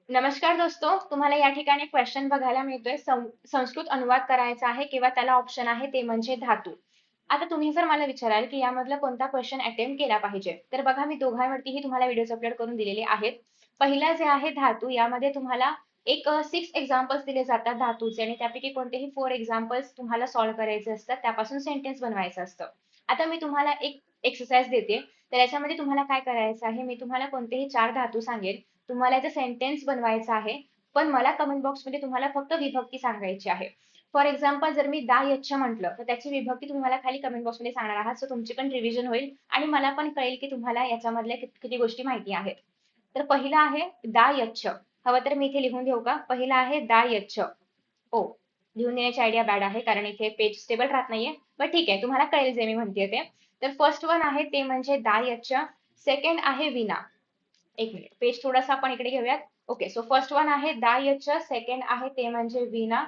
नमस्कार दोस्तों, तुम्हाला या ठिकाणी क्वेश्चन बघायला मिळतोय. संस्कृत अनुवाद करायचा आहे किंवा त्याला ऑप्शन आहे ते म्हणजे धातू. आता तुम्ही जर मला विचाराल की यामधला कोणता क्वेश्चन अटेम्प्ट केला पाहिजे, तर बघा मी दोघांवरतीही तुम्हाला व्हिडिओज अपलोड करून दिलेले आहेत. पहिला जे आहे धातू, यामध्ये तुम्हाला एक 6 एक्झाम्पल्स दिले जातात धातूचे आणि त्यापैकी कोणतेही 4 एक्झाम्पल्स तुम्हाला सॉल्व्ह करायचे असतात. त्यापासून सेंटेन्स बनवायचं असतं. आता मी तुम्हाला एक एक्सरसाइज देते. तर याच्यामध्ये तुम्हाला काय करायचं आहे, मी तुम्हाला कोणतेही 4 धातू सांगेल. तुम्हाला याचा सेंटेन्स बनवायचा आहे, पण मला कमेंट बॉक्समध्ये तुम्हाला फक्त विभक्ती सांगायची आहे. फॉर एक्झाम्पल जर मी दा यच्छ म्हटलं, तर त्याची विभक्ती तुम्ही मला खाली कमेंट बॉक्समध्ये सांगणार आहात. सो तुमची पण रिव्हिजन होईल आणि मला पण कळेल की तुम्हाला याच्यामधल्या किती गोष्टी माहिती आहेत. तर पहिला आहे दा यच्छ. हवं तर मी इथे लिहून देऊ का? पहिला आहे दा यच्छ. ओ, लिहून देण्याची आयडिया बॅड आहे कारण इथे पेज स्टेबल राहत नाहीये. बट ठीक आहे, तुम्हाला कळेल जे मी म्हणतेय ते. तर फर्स्ट वन आहे ते म्हणजे दा यच्छ. सेकंड आहे विना. एक मिनिट, पेज थोडासा आपण इकडे घेऊयात. ओके, सो फर्स्ट वन आहे दा यच्छ, सेकंड आहे ते म्हणजे वीणा,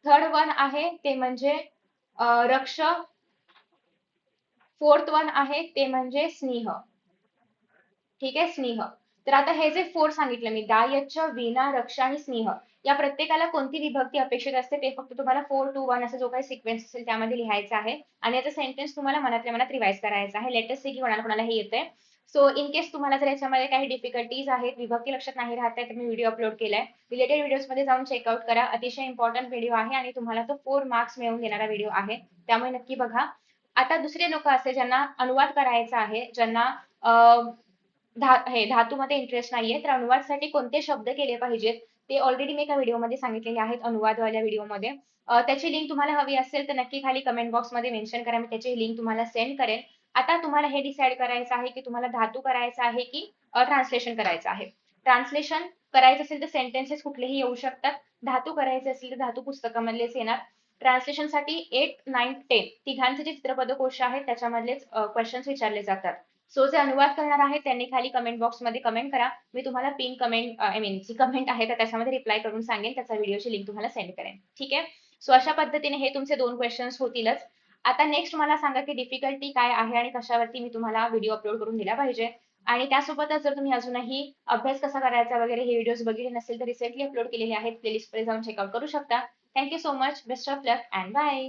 थर्ड वन आहे ते म्हणजे रक्ष, फोर्थ वन आहे ते म्हणजे स्नेह. ठीक आहे, स्नेह. तर आता हे जे फोर सांगितलं मी, दा यच्छ, वीणा, रक्ष आणि स्नेह, या प्रत्येकाला कोणती विभक्ती अपेक्षित असते ते फक्त तुम्हाला 4-2-1 असा जो काही सिक्वेन्स असेल त्यामध्ये लिहायचं आहे आणि याचा सेंटेन्स तुम्हाला मनातल्या मनात रिवाइज करायचा आहे. लेटेस्ट से की कोणाला कोणाला हे येतंय. सो इन केस तुम्हाला जर याच्यामध्ये काही डिफिकल्टीज आहेत, विभक्ती लक्षात नाही राहत आहे, तर मी व्हिडिओ अपलोड केलाय. रिलेटेड व्हिडिओजमध्ये जाऊन चेकआउट करा. अतिशय इम्पॉर्टंट व्हिडिओ आहे आणि तुम्हाला तो 4 मार्क्स मिळवून देणारा व्हिडिओ आहे. त्यामुळे नक्की बघा. आता दुसरे लोक असे ज्यांना अनुवाद करायचा आहे, ज्यांना धातूमध्ये इंटरेस्ट नाहीये, तर अनुवादसाठी कोणते शब्द केले पाहिजेत ते ऑलरेडी मी एका व्हिडिओमध्ये सांगितलेले आहेत, अनुवादवाल्या व्हिडिओमध्ये. त्याची लिंक तुम्हाला हवी असेल तर नक्की खाली कमेंट बॉक्समध्ये मेन्शन करा, मी त्याची लिंक तुम्हाला सेंड करेन. आता तुम्हाला हे डिसाईड करायचं आहे की तुम्हाला धातू करायचा आहे की ट्रान्सलेशन करायचं आहे. ट्रान्सलेशन करायचं असेल तर सेंटेन्सेस कुठलेही येऊ शकतात. धातू करायचे असेल तर धातू पुस्तकामधलेच येणार. ट्रान्सलेशनसाठी 8, 9, 10 तिघांचे जे चित्रपदकोश आहेत त्याच्यामधलेच क्वेश्चन्स विचारले जातात. सो जे अनुवाद करणार आहे त्यांनी खाली कमेंट बॉक्समध्ये कमेंट करा. मी तुम्हाला पिन कमेंट आय मीन जी कमेंट आहे तर त्याच्यामध्ये रिप्लाय करून सांगेन. त्याचा व्हिडिओची लिंक तुम्हाला सेंड करेन. ठीक आहे. सो अशा पद्धतीने हे तुमचे 2 क्वेश्चन्स होतीलच. आता नेक्स्ट मला सांगा की डिफिकल्टी काय आहे आणि कशावरती मी तुम्हाला व्हिडिओ अपलोड करून दिला पाहिजे. आणि त्यासोबतच जर तुम्ही अजूनही अभ्यास कसा करायचा वगैरे हे व्हिडिओज बघितले नसेल तर रिसेंटली अपलोड केलेले आहेत. प्लेलिस्टमध्ये जाऊन चेकआउट करू शकता. Thank you so much. Best of luck and bye.